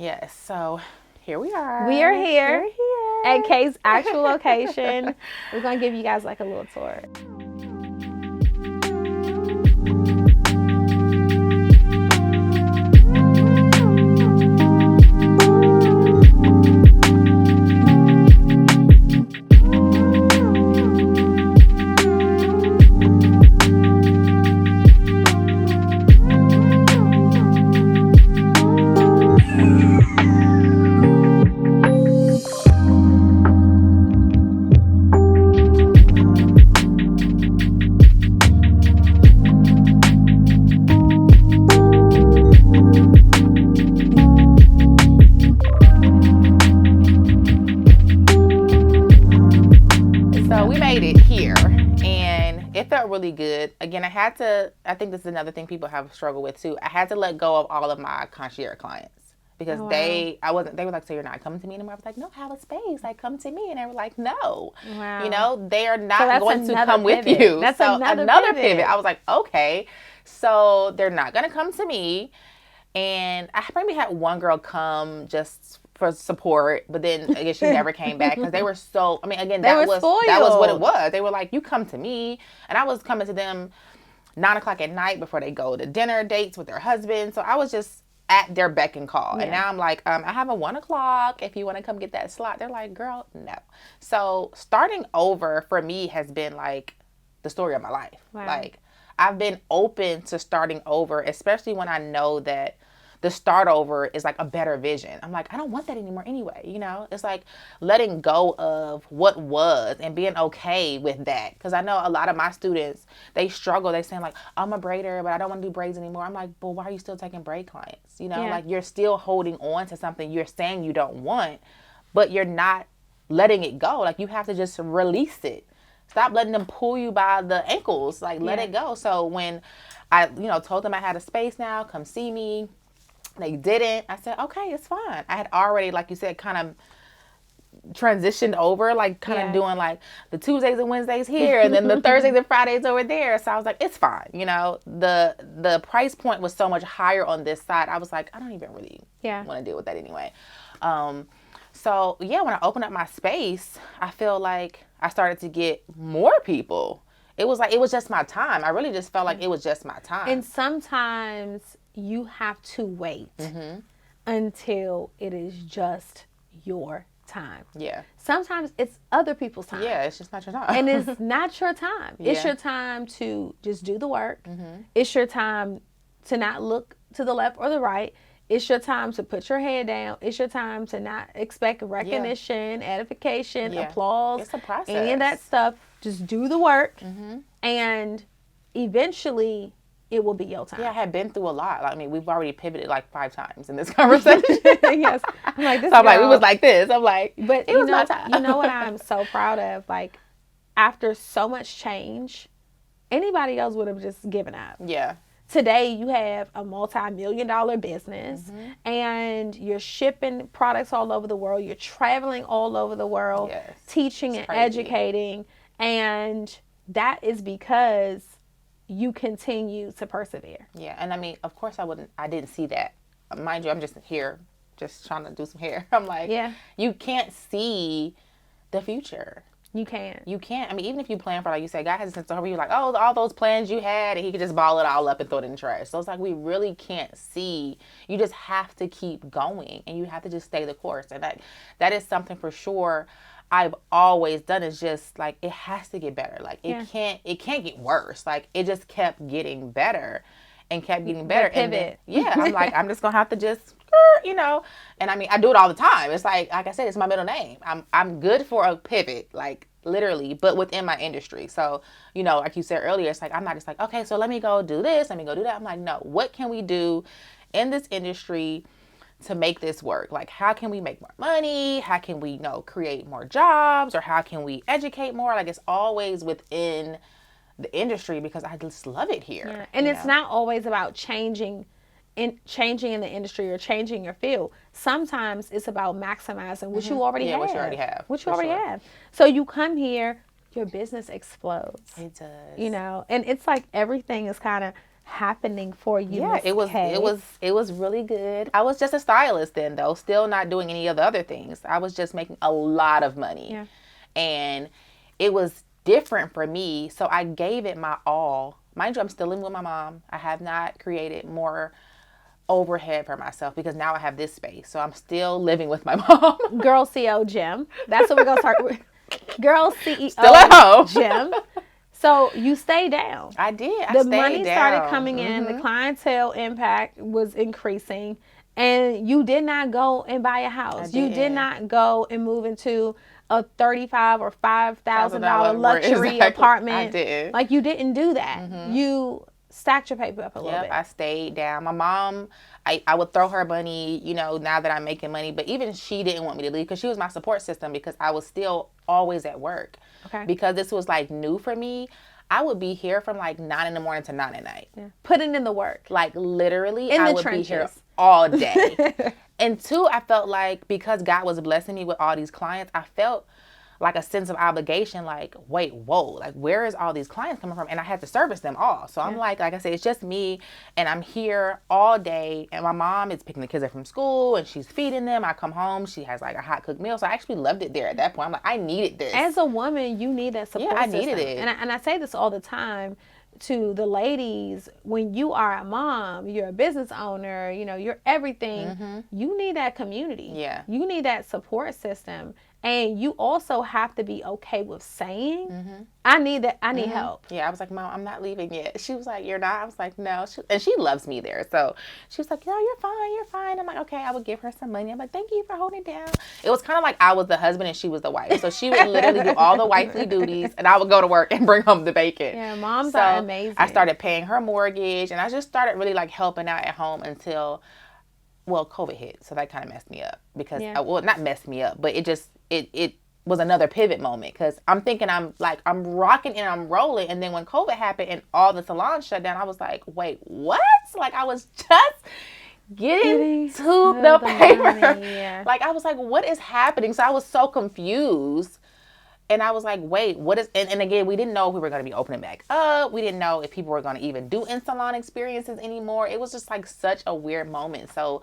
Yes, so here we are. We are here We're here. at Kay's actual location. We're going to give you guys like a little tour. So we made it here, and it felt really good. Again, I think this is another thing people have struggled with too. I had to let go of all of my concierge clients because they were like, so you're not coming to me anymore? I was like, no, have a space. Like, come to me. And they were like, no. Wow. You know, they are not going to come pivot. with you. That's so another pivot. I was like, okay. So they're not going to come to me. And I maybe had one girl come just for support, but then I guess she never came back because they were so, I mean, again, that was what it was. They were like, you come to me. And I was coming to them 9:00 at night before they go to dinner dates with their husband. So I was just at their beck and call. Yeah. And now I'm like, I have a 1:00 if you want to come get that slot. They're like, girl, no. So starting over for me has been like the story of my life. Wow. Like, I've been open to starting over, especially when I know that the start over is like a better vision. I'm like, I don't want that anymore anyway. You know, it's like letting go of what was and being okay with that. Because I know a lot of my students, they struggle. They saying like, I'm a braider, but I don't want to do braids anymore. I'm like, but why are you still taking braid clients? You know, like you're still holding on to something you're saying you don't want, but you're not letting it go. Like you have to just release it. Stop letting them pull you by the ankles. Like let it go. So when I, told them I had a space now, come see me. They didn't. I said, okay, it's fine. I had already, like you said, kind of transitioned over, like kind of doing like the Tuesdays and Wednesdays here and then the Thursdays and Fridays over there. So I was like, it's fine. You know, the price point was so much higher on this side. I was like, I don't even really want to deal with that anyway. So yeah, when I opened up my space, I feel like I started to get more people. It was just my time. I really just felt like it was just my time. And sometimes you have to wait until it is just your time. Yeah. Sometimes it's other people's time. Yeah, it's just not your time. And it's not your time. Yeah. It's your time to just do the work. It's your time to not look to the left or the right. It's your time to put your head down. It's your time to not expect recognition, edification, applause. It's a process. Any of that stuff. Just do the work. And eventually it will be your time. Yeah, I had been through a lot. I mean, we've already pivoted like 5 times in this conversation. Yes. I'm like, this so I'm like, we was like this. I'm like, but it was my time. You know what I'm so proud of? Like, after so much change, anybody else would have just given up. Yeah. Today, you have a multi-million-dollar business, and you're shipping products all over the world. You're traveling all over the world, teaching and educating, and that is because you continue to persevere. Yeah, and I mean, of course, I didn't see that. Mind you, I'm just here, just trying to do some hair. I'm like, you can't see the future. You can't. You can't. I mean, even if you plan for, like you said, God has a sense of humor. You're like, oh, all those plans you had, and he could just ball it all up and throw it in the trash. So it's like we really can't see. You just have to keep going, and you have to just stay the course. And that is something for sure I've always done, is just like it has to get better. Like it can't get worse. Like it just kept getting better and kept getting better. Pivot. And then, I'm like, I'm just gonna have to just, and I mean, I do it all the time. It's like I said, it's my middle name. I'm good for a pivot, like literally, but within my industry. So, like you said earlier, it's like I'm not just like, okay, so let me go do this, let me go do that. I'm like, no, what can we do in this industry to make this work? Like, how can we make more money? How can we, create more jobs? Or how can we educate more? Like, it's always within the industry because I just love it here. Yeah. And it's not always about changing in the industry or changing your field. Sometimes it's about maximizing what you already have. What you already have. What you already have. So you come here, your business explodes. It does. And it's like everything is kind of happening for you? Yeah, it was really good. I was just a stylist then, though, still not doing any of the other things. I was just making a lot of money. Yeah. And it was different for me, so I gave it my all. Mind you, I'm still living with my mom. I have not created more overhead for myself because now I have this space. So I'm still living with my mom. Girl CEO Gym. That's what we're gonna start with. Girl CEO Still at home. Gym. So you stay down. I did. The money started coming in. The clientele impact was increasing, and you did not go and buy a house. You did not go and move into a $35,000 or $5,000 luxury apartment. I didn't. Like, you didn't do that. You stacked your paper up a little bit. I stayed down. My mom, I would throw her money, now that I'm making money, but even she didn't want me to leave because she was my support system because I was still always at work. Okay. Because this was like new for me, I would be here from like 9 in the morning to 9 at night. Yeah. Putting in the work. Like literally, I would trenches. be here all day. And two, I felt like because God was blessing me with all these clients, I felt like a sense of obligation, like, wait, whoa, like, where is all these clients coming from? And I had to service them all. So I'm like I said, it's just me, and I'm here all day, and my mom is picking the kids up from school, and she's feeding them. I come home, she has like a hot cooked meal. So I actually loved it there at that point. I'm like, I needed this. As a woman, you need that support system. I needed it. And I say this all the time to the ladies: when you are a mom, you're a business owner, you're everything, you need that community. Yeah. You need that support system. And you also have to be okay with saying, I need help. Yeah, I was like, Mom, I'm not leaving yet. She was like, you're not? I was like, no. And she loves me there. So she was like, no, you're fine. I'm like, okay, I would give her some money. I'm like, thank you for holding it down. It was kind of like I was the husband and she was the wife. So she would literally do all the wifely duties, and I would go to work and bring home the bacon. Yeah, moms are amazing. I started paying her mortgage, and I just started really like helping out at home until, COVID hit. So that kind of messed me up because, not messed me up, but it was another pivot moment because I'm thinking I'm rocking and I'm rolling. And then when COVID happened and all the salons shut down, I was like, wait, what? Like, I was just getting to the paper. Yeah. Like, I was like, what is happening? So I was so confused. And I was like, wait, what is, and again, we didn't know if we were going to be opening back up. We didn't know if people were going to even do in-salon experiences anymore. It was just like such a weird moment. So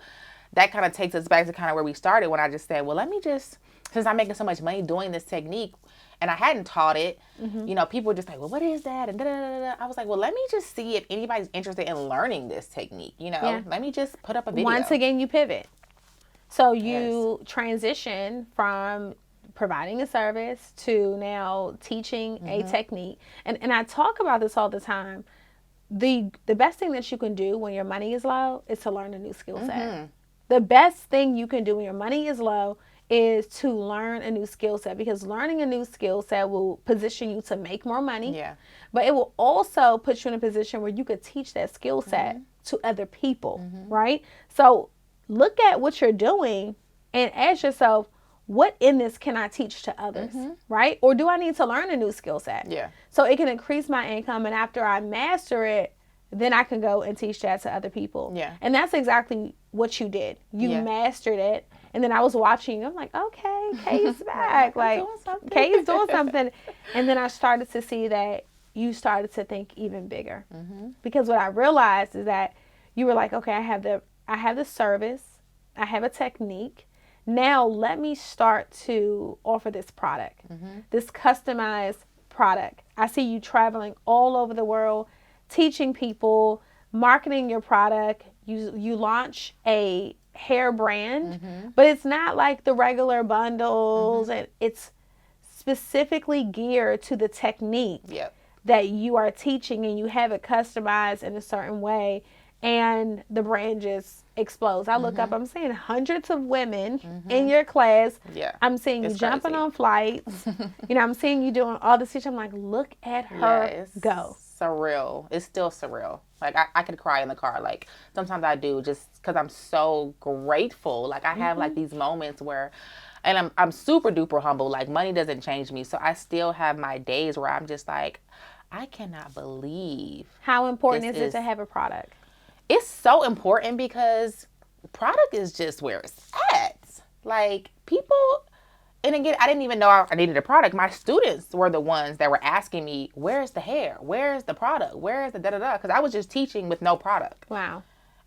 that kind of takes us back to kind of where we started when I just said, well, let me just, since I'm making so much money doing this technique and I hadn't taught it, people were just like, well, what is that? And I was like, well, let me just see if anybody's interested in learning this technique. Let me just put up a video. Once again, you pivot. So you transition from providing a service to now teaching a technique. And I talk about this all the time. The best thing that you can do when your money is low is to learn a new skill set. The best thing you can do when your money is low is to learn a new skill set, because learning a new skill set will position you to make more money. Yeah. But it will also put you in a position where you could teach that skill set to other people, right? So look at what you're doing and ask yourself, what in this can I teach to others, right? Or do I need to learn a new skill set? Yeah. So it can increase my income, and after I master it, then I can go and teach that to other people. Yeah. And that's exactly what you did. You mastered it. And then I was watching you. I'm like, okay, Kay's back. Like, Kay's doing something. And then I started to see that you started to think even bigger. Because what I realized is that you were like, okay, I have the service. I have a technique. Now let me start to offer this product, this customized product. I see you traveling all over the world, teaching people, marketing your product. You launch a hair brand, but it's not like the regular bundles, and it's specifically geared to the technique that you are teaching, and you have it customized in a certain way, and the brand just explodes. I look up, I'm seeing hundreds of women in your class. Yeah. I'm seeing you jumping on flights. I'm seeing you doing all this teaching. I'm like, look at her go. Surreal. It's still surreal. Like, I could cry in the car. Like, sometimes I do, just because I'm so grateful. Like, I have like these moments where, and I'm super duper humble. Like, money doesn't change me. So I still have my days where I'm just like, I cannot believe. How important is it to have a product? It's so important because product is just where it's at. Like, people, and again, I didn't even know I needed a product. My students were the ones that were asking me, where's the hair? Where's the product? Where's the da-da-da? Because I was just teaching with no product. Wow.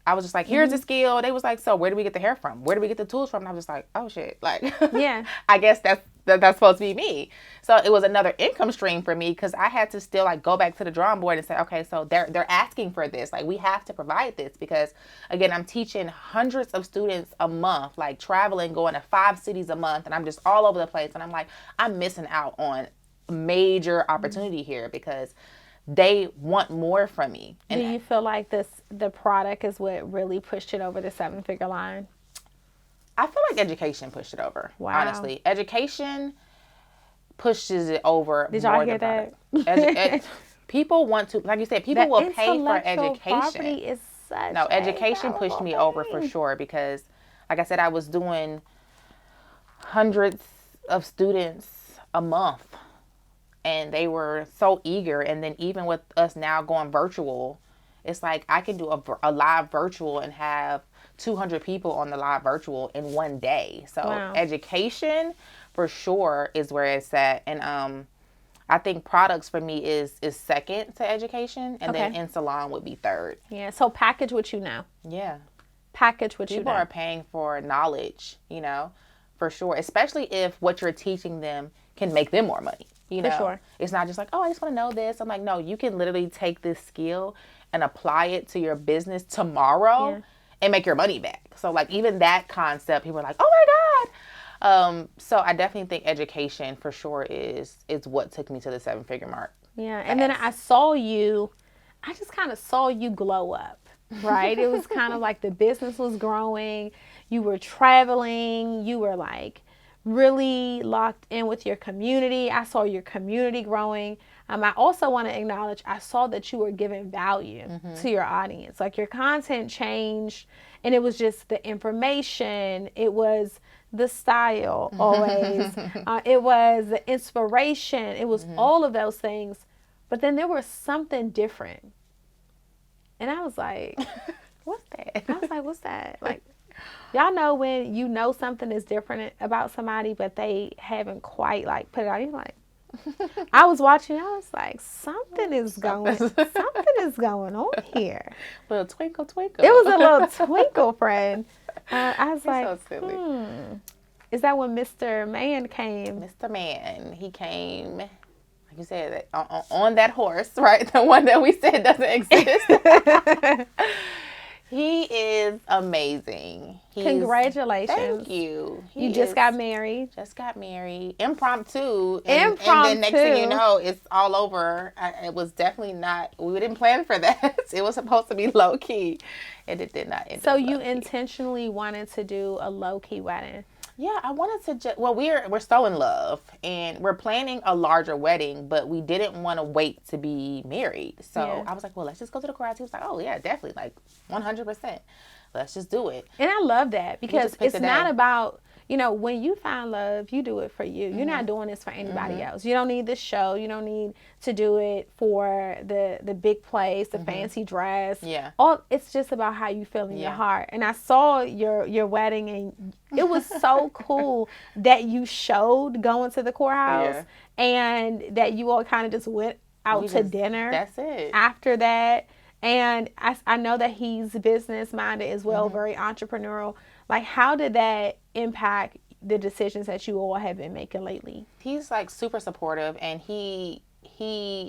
I was just like, here's the skill. They was like, so where do we get the hair from? Where do we get the tools from? And I was just like, oh shit. Like, yeah, I guess that's supposed to be me. So it was another income stream for me because I had to still like go back to the drawing board and say, okay, so they're asking for this. Like, we have to provide this because, again, I'm teaching hundreds of students a month, like traveling, going to 5 cities a month. And I'm just all over the place. And I'm like, I'm missing out on major opportunity here because they want more from me. And do you feel like the product is what really pushed it over the 7-figure line? I feel like education pushed it over. Wow. Honestly, education pushes it over. Did y'all hear that? People want to, like you said, people will pay for education. Is such education pushed me over for sure because, like I said, I was doing hundreds of students a month. And they were so eager. And then even with us now going virtual, it's like I can do a live virtual and have 200 people on the live virtual in one day. So education for sure is where it's at. And I think products for me is second to education. And then in salon would be third. Yeah. So package what you know. Yeah. Package what you know. People are paying for knowledge, you know, for sure. Especially if what you're teaching them can make them more money. You know, for sure. It's not just like, oh, I just want to know this. I'm like, no, you can literally take this skill and apply it to your business tomorrow and make your money back. So like even that concept, people are like, oh my God. So I definitely think education for sure is what took me to the 7-figure mark. Yeah. And then I just kind of saw you glow up, right? It was kind of like the business was growing. You were traveling. You were like really locked in with your community. I saw your community growing. I also want to acknowledge, I saw that you were giving value to your audience. Like your content changed and it was just the information. It was the style always. It was the inspiration. It was all of those things. But then there was something different. And I was like, what's that? I was like, what's that? Like, y'all know when you know something is different about somebody, but they haven't quite like put it out. You're like, I was watching. I was like, something is going on here. Little twinkle, twinkle. It was a little twinkle, friend. I was like, so silly. Is that when Mr. Man came? Mr. Man, he came, like you said, on that horse, right? The one that we said doesn't exist. He is amazing. Congratulations. Thank you. You just got married. Just got married. Impromptu. And then next thing you know, it's all over. It was definitely not, we didn't plan for that. It was supposed to be low key. And it did not end up So you low-key. Intentionally wanted to do a low key wedding. Yeah, I wanted to we're so in love and we're planning a larger wedding, but we didn't want to wait to be married. So I was like, well, let's just go to the courthouse. He was like, oh yeah, definitely, like 100%. Let's just do it. And I love that because it's not about, when you find love, you do it for you. You're not doing this for anybody else. You don't need this show. You don't need to do it for the big place, the fancy dress. Yeah. It's just about how you feel in your heart. And I saw your wedding and it was so cool that you showed going to the courthouse and that you all kind of just went out to dinner. That's it. After that. And I know that he's business minded as well, very entrepreneurial. Like, how did that impact the decisions that you all have been making lately? He's like super supportive and he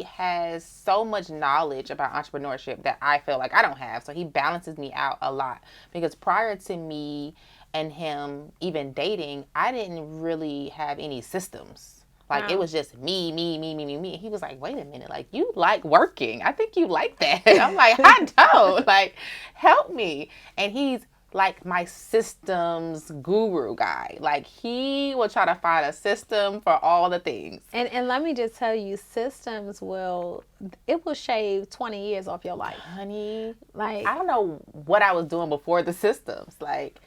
has so much knowledge about entrepreneurship that I feel like I don't have. So he balances me out a lot because prior to me and him even dating, I didn't really have any systems. Like, it was just me. He was like, wait a minute. Like, you like working. I think you like that. I'm like, I don't. Like, help me. And he's like my systems guru guy. Like, he will try to find a system for all the things. And let me just tell you, systems will shave 20 years off your life. Honey, like, I don't know what I was doing before the systems. Like,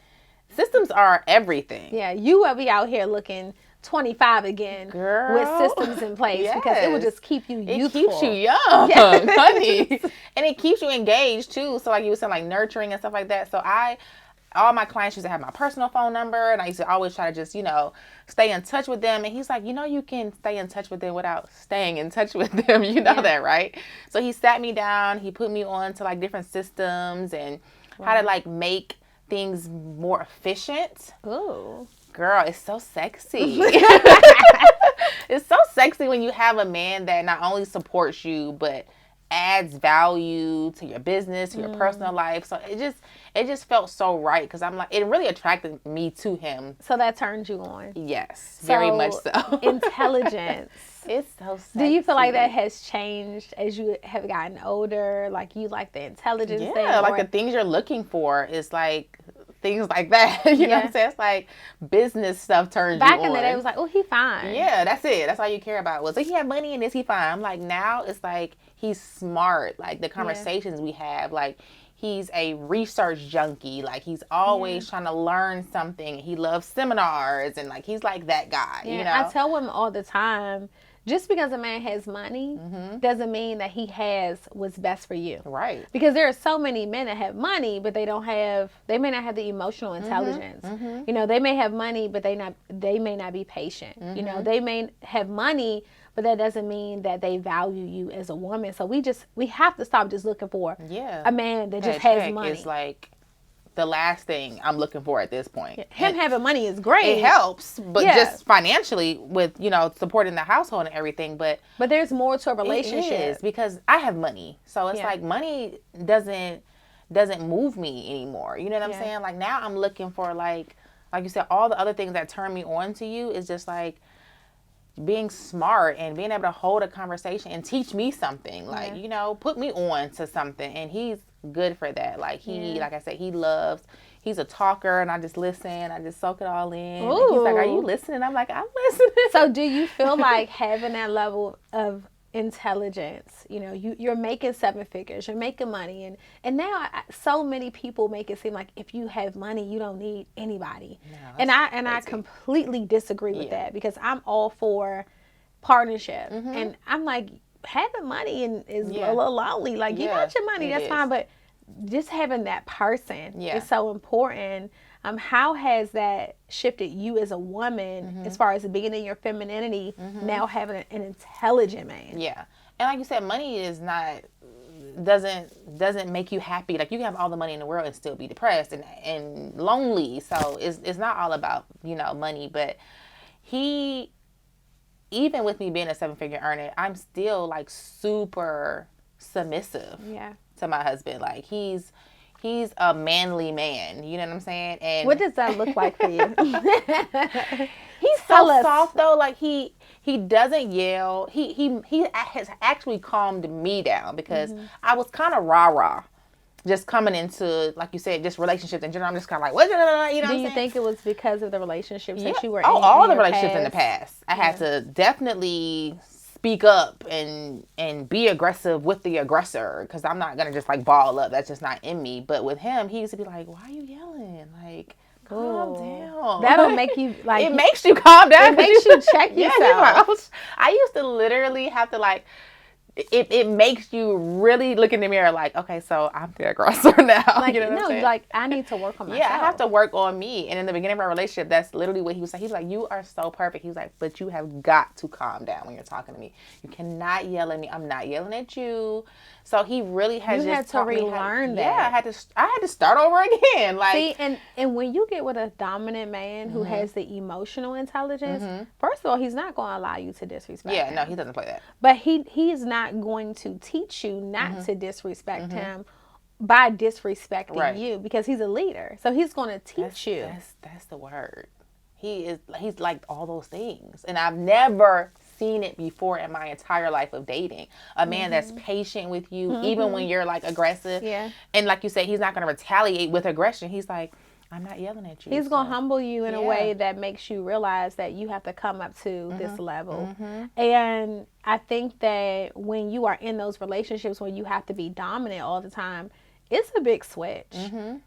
systems are everything. Yeah, you will be out here looking 25 again. Girl, with systems in place because it will just keep you youthful. It keeps you young, honey. And it keeps you engaged too. So like you were saying, like nurturing and stuff like that. So I all my clients used to have my personal phone number, and I used to always try to just, stay in touch with them. And he's like, you can stay in touch with them without staying in touch with them. You know that, right? So he sat me down. He put me on to like different systems and how to like make things more efficient. Ooh. Girl, it's so sexy. It's so sexy when you have a man that not only supports you, but adds value to your business, to your personal life. So it just felt so right, because I'm like, it really attracted me to him. So that turned you on. Yes, very much so. Intelligence. It's so sexy. Do you feel like that has changed as you have gotten older? Like you like the intelligence thing? Yeah, like the things you're looking for is like things like that. You know what I'm saying? It's like business stuff turns you on. Back in the day, it was like, oh, he fine. Yeah, that's it. That's all you care about. Was, he have money and is he fine? I'm like, now it's like he's smart. Like the conversations we have, like he's a research junkie. Like he's always trying to learn something. He loves seminars, and like he's like that guy. You know, I tell women all the time, just because a man has money doesn't mean that he has what's best for you. Right. Because there are so many men that have money, but they may not have the emotional intelligence. They may have money, but they may not be patient. They may have money, but that doesn't mean that they value you as a woman. So we have to stop just looking for a man that just has money. It's like the last thing I'm looking for at this point. Him having money is great. It helps, but just financially with, supporting the household and everything. But there's more to a relationship. It is, because I have money. So it's like money doesn't move me anymore. You know what I'm saying? Like now I'm looking for like you said, all the other things that turn me on to you is just like being smart and being able to hold a conversation and teach me something. Like, put me on to something. And he's good for that. Like like I said, he's a talker, and I just listen. I just soak it all in. And he's like, are you listening? I'm like, I'm listening. So do you feel like having that level of intelligence, you're making 7 figures, you're making money, and now so many people make it seem like if you have money, you don't need anybody. No, I completely disagree with that, because I'm all for partnership. And I'm like, having money is a little lonely. Like, you got your money, that's fine, but just having that person is so important. How has that shifted you as a woman as far as being in your femininity, now having an intelligent man? Yeah. And like you said, money doesn't make you happy. Like you can have all the money in the world and still be depressed and lonely. So it's not all about, money. But even with me being a 7-figure earner, I'm still like super submissive to my husband. Like he's a manly man. You know what I'm saying? And what does that look like for you? He's so soft though. Like he doesn't yell. He has actually calmed me down, because I was kind of rah-rah just coming into, like you said, just relationships in general. I'm just kind of like, what? Do you think it was because of the relationships that you were in? All the relationships in the past. I had to definitely speak up and be aggressive with the aggressor, because I'm not going to just like ball up. That's just not in me. But with him, he used to be like, why are you yelling? Like, calm down. That'll make you like... It makes you calm down. It makes you check yourself. I used to literally have to like... It makes you really look in the mirror like, okay, so I'm the aggressor now. Like, you know what I'm saying? like I need to work on myself. Yeah, I have to work on me. And in the beginning of our relationship, that's literally what he was saying. He's like, you are so perfect. He's like, but you have got to calm down when you're talking to me. You cannot yell at me. I'm not yelling at you. So he really has had to relearn that. Yeah, I had to start over again. Like, see, and when you get with a dominant man who has the emotional intelligence, first of all, he's not going to allow you to disrespect him. No, he doesn't play that. But he's not going to teach you not to disrespect him by disrespecting you, because he's a leader. So he's going to teach you. That's the word. He's like all those things. And I've never seen it before in my entire life of dating. A man that's patient with you, even when you're like aggressive. Yeah. And like you said, he's not going to retaliate with aggression. He's like, I'm not yelling at you. He's going to humble you in a way that makes you realize that you have to come up to this level. And I think that when you are in those relationships where you have to be dominant all the time, it's a big switch.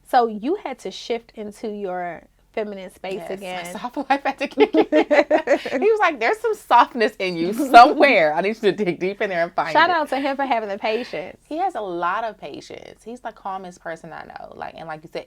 So you had to shift into your feminine space again. My soft life had to kick in. He was like, there's some softness in you somewhere. I need you to dig deep in there and find it. Shout out to him for having the patience. He has a lot of patience. He's the calmest person I know. Like you said,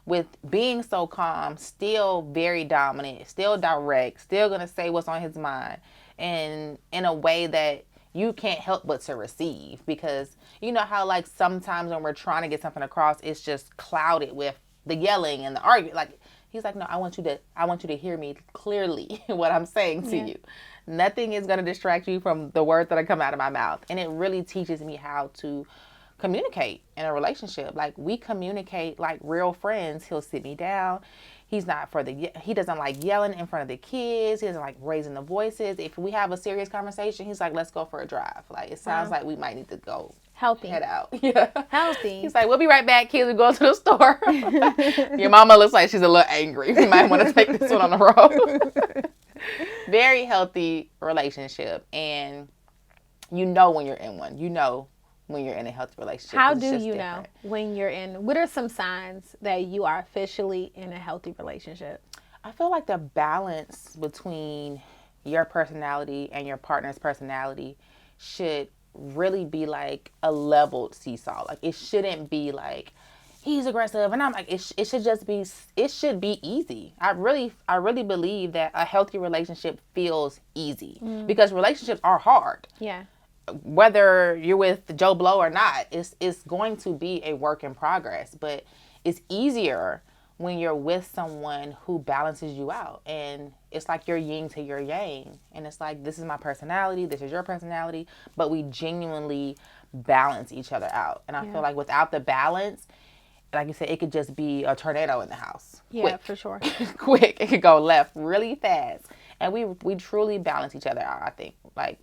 with being so calm, still very dominant, still direct, still gonna say what's on his mind, and in a way that you can't help but to receive, because you know how like sometimes when we're trying to get something across, it's just clouded with the yelling and the argument. Like he's like, no, I want you to hear me clearly what I'm saying to you. Nothing is going to distract you from the words that are coming out of my mouth. And it really teaches me how to communicate in a relationship. Like we communicate like real friends. He'll sit me down. He doesn't like yelling in front of the kids. He doesn't like raising the voices. If we have a serious conversation, he's like, let's go for a drive. Like it sounds like we might need to go. Healthy. Head out. Yeah. Healthy. He's like, we'll be right back, kids. We go to the store. Your mama looks like she's a little angry. We might want to take this one on the road. Very healthy relationship. And you know when you're in one. You know when you're in a healthy relationship. How do you know when you're in? What are some signs that you are officially in a healthy relationship? I feel like the balance between your personality and your partner's personality should really be like a leveled seesaw. Like it shouldn't be like he's aggressive and I'm like, it should be easy. I really believe that a healthy relationship feels easy because relationships are hard. Yeah. Whether you're with Joe Blow or not, it's going to be a work in progress, but it's easier when you're with someone who balances you out, and it's like your yin to your yang, and it's like, this is my personality, this is your personality, but we genuinely balance each other out. And I feel like without the balance, like you said, it could just be a tornado in the house. Yeah, quick. For sure. Quick. It could go left really fast, and we truly balance each other out, I think, like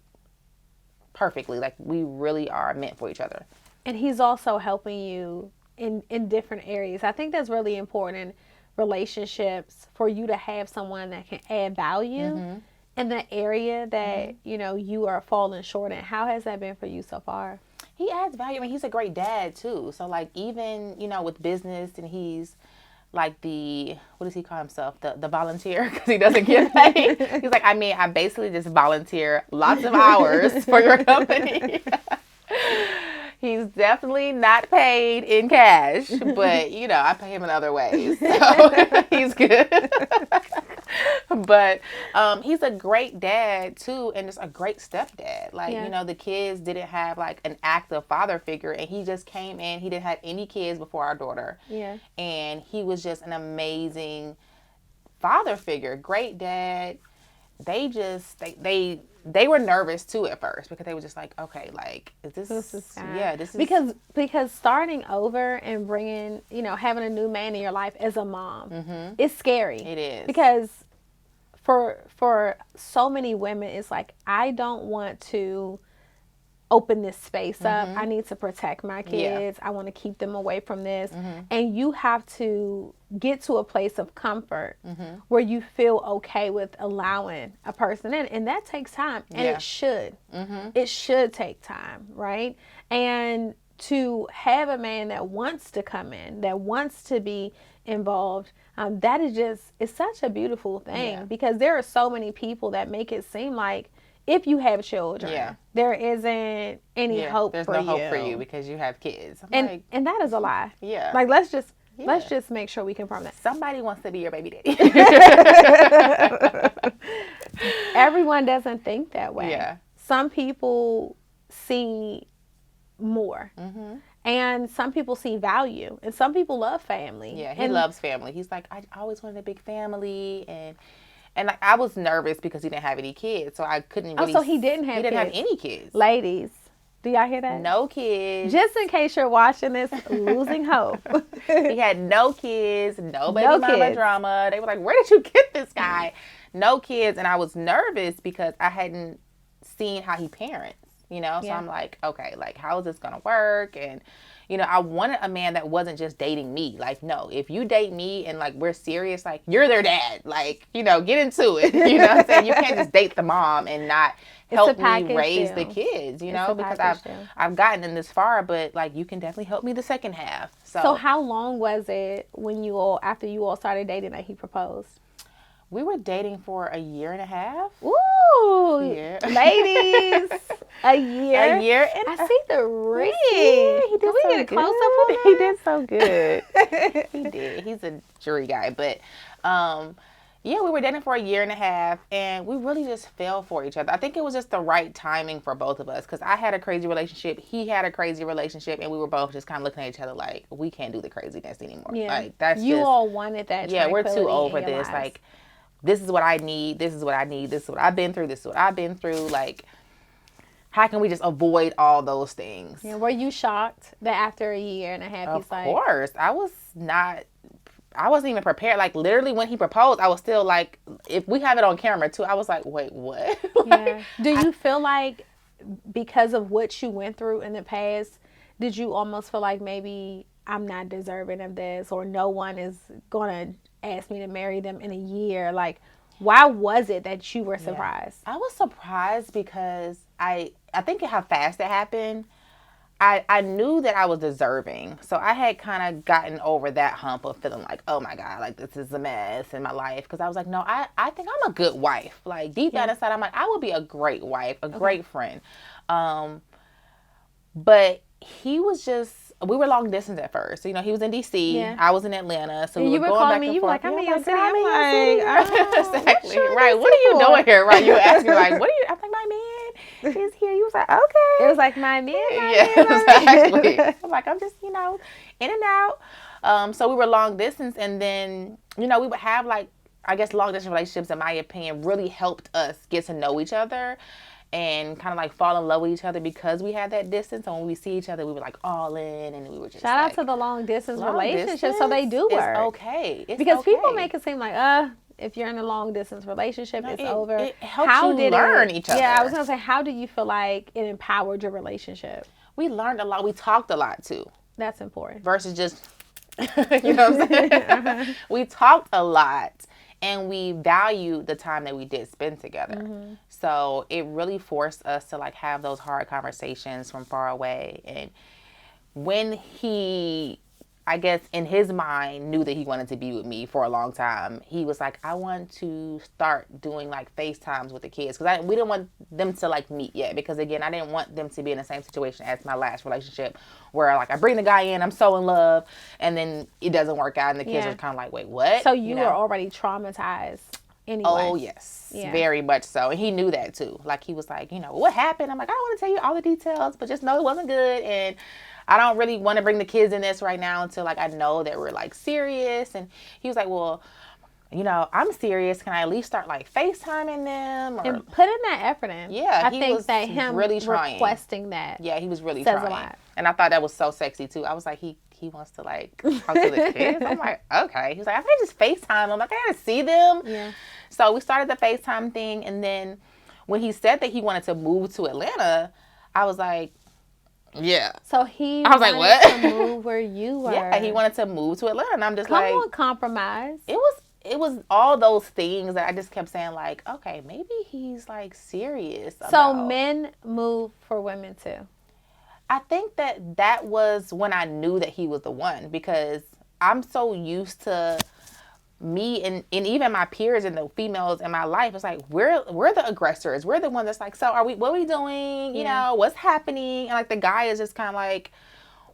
perfectly. Like we really are meant for each other. And he's also helping you in different areas. I think that's really important in relationships, for you to have someone that can add value in the area that you are falling short in. How has that been for you so far? He adds value. I mean, he's a great dad too. So like even with business, and he's like what does he call himself? The volunteer, because he doesn't get paid. He's like, I basically just volunteer lots of hours for your company. He's definitely not paid in cash, but I pay him in other ways, so he's good. But he's a great dad too, and just a great stepdad. Like the kids didn't have like an active father figure, and he just came in. He didn't have any kids before our daughter. Yeah, and he was just an amazing father figure, great dad. They were nervous too at first, because they were just like, okay, like this is because starting over and bringing having a new man in your life as a mom, it's scary. It is, because for so many women, it's like, I don't want to open this space up. I need to protect my kids. I want to keep them away from this. And you have to get to a place of comfort where you feel okay with allowing a person in. And that takes time. And it should. It should take time, right? And to have a man that wants to come in, that wants to be involved, that is it's such a beautiful thing, because there are so many people that make it seem like if you have children, there isn't any hope for you. There's no hope for you because you have kids. And that is a lie. Yeah. Like, let's just make sure we confirm that. Somebody wants to be your baby daddy. Everyone doesn't think that way. Yeah. Some people see more. And some people see value. And some people love family. Yeah, he loves family. He's like, I always wanted a big family, and like, I was nervous because he didn't have any kids, so I couldn't really. Oh, so he didn't have any kids. Ladies, do y'all hear that? No kids. Just in case you're watching this, losing hope. He had no kids, no baby mama drama. They were like, where did you get this guy? No kids. And I was nervous because I hadn't seen how he parents. you know? So I'm like, okay, like, how is this going to work? And, you know, I wanted a man that wasn't just dating me. Like, no, if you date me and, like, we're serious, like, you're their dad. Like, you know, get into it. You know what I'm saying? You can't just date the mom and not help me raise the kids, you know, because I've gotten in this far, but, like, you can definitely help me the second half. So how long was it when after you all started dating that he proposed? We were dating for a year and a half. Ooh, yeah. Ladies, a year. A year and I see the ring. He did we get a close up on He did so good. He did. He's a jury guy, but yeah, we were dating for a year and a half, and we really just fell for each other. I think it was just the right timing for both of us, because I had a crazy relationship, he had a crazy relationship, and we were both just kind of looking at each other like, we can't do the craziness anymore. Yeah, like that's you all wanted that. Yeah, we're too over this. Like, this is what I need. This is what I need. This is what I've been through. This is what I've been through. Like, how can we just avoid all those things? Yeah, were you shocked that after a year and a half, he's like... Of course. I wasn't even prepared. Like, literally when he proposed, I was still like, if we have it on camera too, I was like, wait, what? Yeah. Do you feel like because of what you went through in the past, did you almost feel like maybe I'm not deserving of this, or no one is going to asked me to marry them in a year? Like, why was it that you were surprised? I was surprised because I think how fast it happened. I knew that I was deserving. So I had kind of gotten over that hump of feeling like, oh my God, like this is a mess in my life. Because I was like, no, I think I'm a good wife. Like, deep down inside, I'm like, I would be a great wife, a great friend. But he was just, we were long distance at first. So, you know, he was in D.C. Yeah. I was in Atlanta. So we were going back and forth. You were like, I'm in your city. I'm like, exactly. Right. What are you doing here? Right. You asked me, like, what are you? I'm like, my man is here. You was like, okay. It was like, my man. Exactly. I'm like, I'm just, you know, in and out. So we were long distance. And then, you know, we would have, like, I guess long distance relationships, in my opinion, really helped us get to know each other and kind of like fall in love with each other because we had that distance. And when we see each other, we were like all in, and we were just shout out to the long distance relationships. So they do work. It's okay. Because people make it seem like, if you're in a long distance relationship, it's over. It helps you learn each other. Yeah, I was gonna say, how do you feel like it empowered your relationship? We learned a lot. We talked a lot too. That's important. Versus just, you know what I'm saying? We talked a lot. And we valued the time that we did spend together. Mm-hmm. So it really forced us to like have those hard conversations from far away. And when he, I guess in his mind, knew that he wanted to be with me for a long time, he was like, I want to start doing like FaceTimes with the kids. Because we didn't want them to like meet yet. Because again, I didn't want them to be in the same situation as my last relationship, where like I bring the guy in, I'm so in love, and then it doesn't work out, and the kids are kind of like, wait, what? So you were already traumatized anyway. Oh, yes. Yeah. Very much so. And he knew that too. Like, he was like, you know, what happened? I'm like, I don't want to tell you all the details, but just know it wasn't good, and I don't really want to bring the kids in this right now until like I know that we're like serious. And he was like, well, you know, I'm serious. Can I at least start like FaceTiming them? Or... And putting that effort in. Yeah, I think that him really requesting that. Yeah, he was really trying. A lot. And I thought that was so sexy too. I was like, he wants to like talk to the kids. I'm like, okay. He's like, I can just FaceTime them. Like, I gotta see them. Yeah. So we started the FaceTime thing, and then when he said that he wanted to move to Atlanta, I was like, yeah. So I was like, what? To move where you were. Yeah, he wanted to move to Atlanta, and I'm just like, come on, compromise. It was all those things that I just kept saying, like, okay, maybe he's like serious about. So men move for women too. I think that was when I knew that he was the one, because I'm so used to me and even my peers and the females in my life. It's like, we're the aggressors. We're the one that's like, so what are we doing? You know, what's happening? And like the guy is just kind of like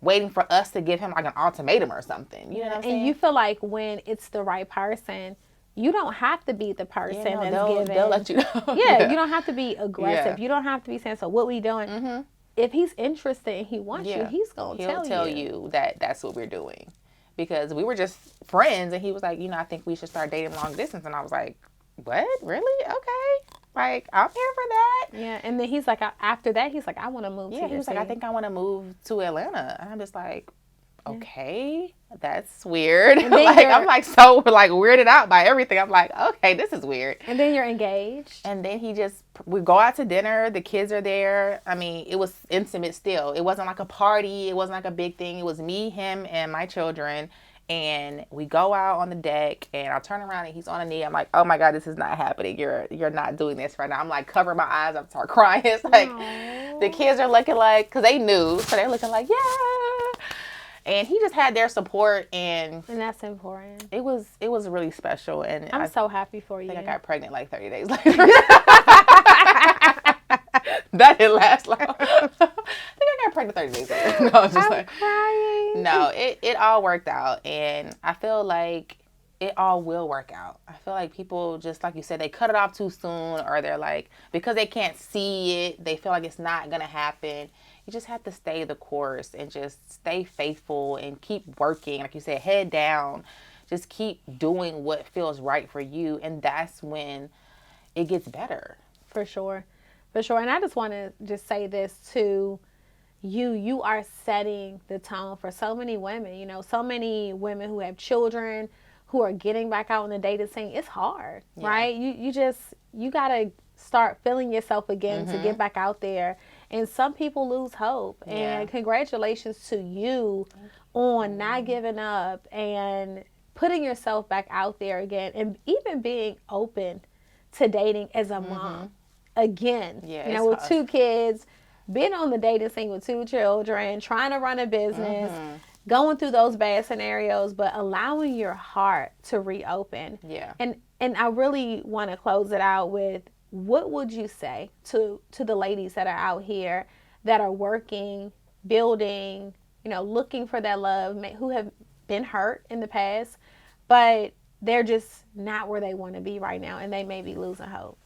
waiting for us to give him like an ultimatum or something. You know what I'm saying? And you feel like when it's the right person, you don't have to be the person that's giving. They'll let you know. Yeah, you don't have to be aggressive. Yeah. You don't have to be saying, so what we doing? Mm-hmm. If he's interested and he wants you, he'll tell you that that's what we're doing. Because we were just friends, and he was like, you know, I think we should start dating long distance. And I was like, what? Really? Okay. Like, I'm here for that. Yeah. And then he's like, after that, he's like, I want to move to your he was city. like, I think I want to move to Atlanta. And I'm just like, okay, that's weird. Like, I'm like so like weirded out by everything. I'm like, okay, this is weird. And then you're engaged. And then we go out to dinner. The kids are there. I mean, it was intimate still. It wasn't like a party. It wasn't like a big thing. It was me, him, and my children. And we go out on the deck, and I turn around, and he's on a knee. I'm like, oh my God, this is not happening. You're not doing this right now. I'm like, covering my eyes. I start crying. It's like, aww. The kids are looking like, because they knew, so they're looking like, yeah. And he just had their support, and that's important. It was really special, and I'm so happy for you. I think I got pregnant like 30 days later. That didn't last long. I think I got pregnant 30 days later. No, I'm crying. No, it all worked out, and I feel like it all will work out. I feel like people, just like you said, they cut it off too soon, or they're like, because they can't see it, they feel like it's not gonna happen. You just have to stay the course and just stay faithful and keep working. Like you said, head down. Just keep doing what feels right for you. And that's when it gets better. For sure. For sure. And I just want to just say this to you. You are setting the tone for so many women. You know, so many women who have children, who are getting back out on the dating scene. It's hard, right? You got to start feeling yourself again to get back out there. And some people lose hope. And congratulations to you on not giving up and putting yourself back out there again, and even being open to dating as a mom again. You know, with 2 kids, being on the dating scene with 2 children, trying to run a business, going through those bad scenarios, but allowing your heart to reopen. And I really want to close it out with, what would you say to the ladies that are out here that are working, building, you know, looking for that love, who have been hurt in the past, but they're just not where they want to be right now, and they may be losing hope?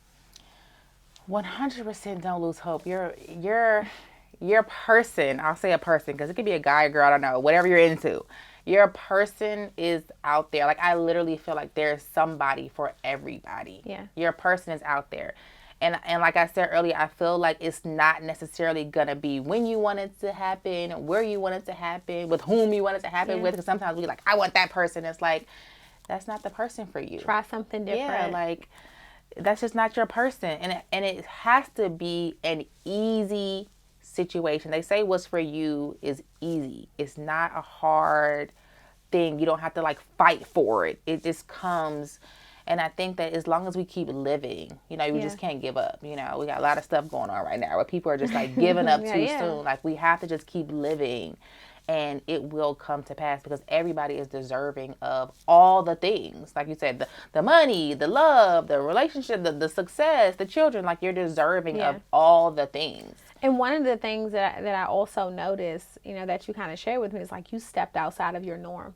100% don't lose hope. Your person, I'll say a person, because it could be a guy, a girl, I don't know, whatever you're into. Your person is out there. Like, I literally feel like there's somebody for everybody. Your person is out there. And like I said earlier, I feel like it's not necessarily going to be when you want it to happen, where you want it to happen, with whom you want it to happen with. Because sometimes we like, I want that person. It's like, that's not the person for you. Try something different. Yeah, like, that's just not your person. And it has to be an easy situation. They say what's for you is easy. It's not a hard thing. You don't have to like fight for it. It just comes. And I think that as long as we keep living, you know, we just can't give up. You know, we got a lot of stuff going on right now where people are just like giving up too soon. Like, we have to just keep living, and it will come to pass, because everybody is deserving of all the things. Like you said, the money, the love, the relationship, the success, the children. Like, you're deserving of all the things. And one of the things that I also noticed, you know, that you kind of shared with me, is like, you stepped outside of your norm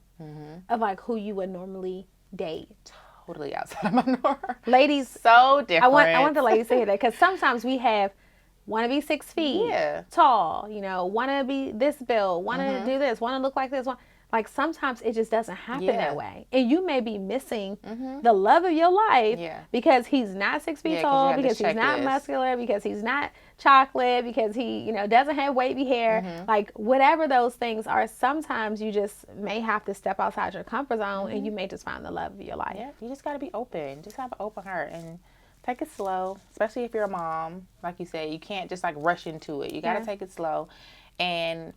of like who you would normally date. Totally outside of my norm. Ladies, so different. I want the ladies to hear that, because sometimes we want to be 6 feet tall, you know, want to be this build, want to do this, want to look like this. Like, sometimes it just doesn't happen that way. And you may be missing the love of your life because he's not 6 feet tall, because he's not muscular, because he's not chocolate, because he, you know, doesn't have wavy hair. Like, whatever those things are, sometimes you just may have to step outside your comfort zone, and you may just find the love of your life. Yeah, you just got to be open. Just have an open heart and take it slow, especially if you're a mom. Like you said, you can't just like rush into it. You got to take it slow. And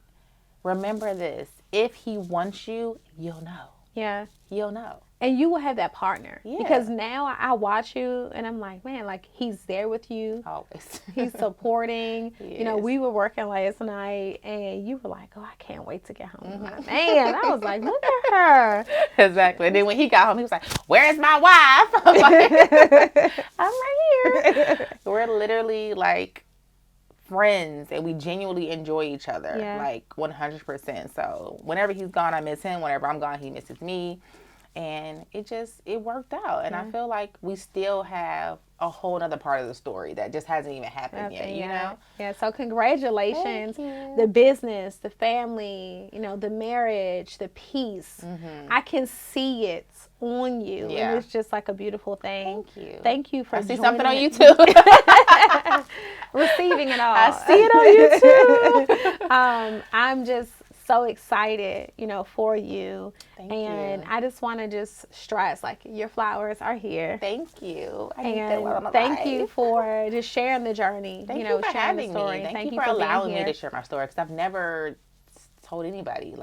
remember this, if he wants you, you'll know. Yeah. You'll know. And you will have that partner. Yeah. Because now I watch you and I'm like, man, like, he's there with you. Always. He's supporting. You know, we were working last night and you were like, oh, I can't wait to get home. Man, I was like, look at her. Exactly. And then when he got home, he was like, where's my wife? I'm like, I'm right here. We're literally like friends, and we genuinely enjoy each other, like 100%. So whenever he's gone, I miss him. Whenever I'm gone, he misses me. And it worked out. And I feel like we still have a whole other part of the story that just hasn't even happened yet, you know? Yeah, so congratulations. The business, the family, you know, the marriage, the peace. I can see it on you. And it's just like a beautiful thing. Thank you. Thank you for I see something on you too. Receiving it all. I see it on you too. I'm just so excited, for you. Thank and you. I just want to just stress, like, your flowers are here. Thank you. Thank you for just sharing the journey. Thank you for sharing having the story. me. Thank you for allowing me to share my story, because I've never told anybody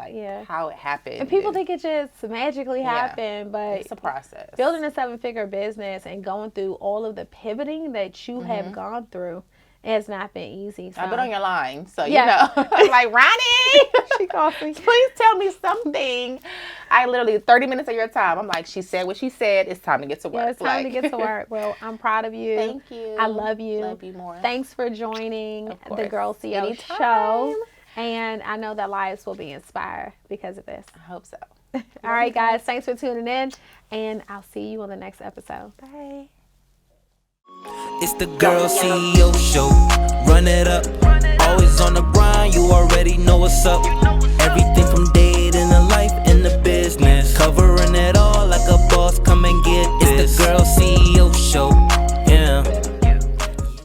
how it happened. And people think it just magically happened, but it's a process. Building a 7-figure business and going through all of the pivoting that you have gone through has not been easy. So. I've been on your line, so I'm like, Ronnie, she called me. Please tell me something. I literally 30 minutes of your time. I'm like, she said what she said. It's time to get to work. Yeah, it's time to get to work. Well, I'm proud of you. Thank you. I love you. Love you more. Thanks for joining the Girl CEO Show. And I know that lives will be inspired because of this. I hope so. All right, guys. Thanks for tuning in. And I'll see you on the next episode. Bye. It's the Girl CEO Show. Run it up. Always on the grind. You already know what's up. Everything from dating to life and the business. Covering it all like a boss. Come and get this. It's the Girl CEO.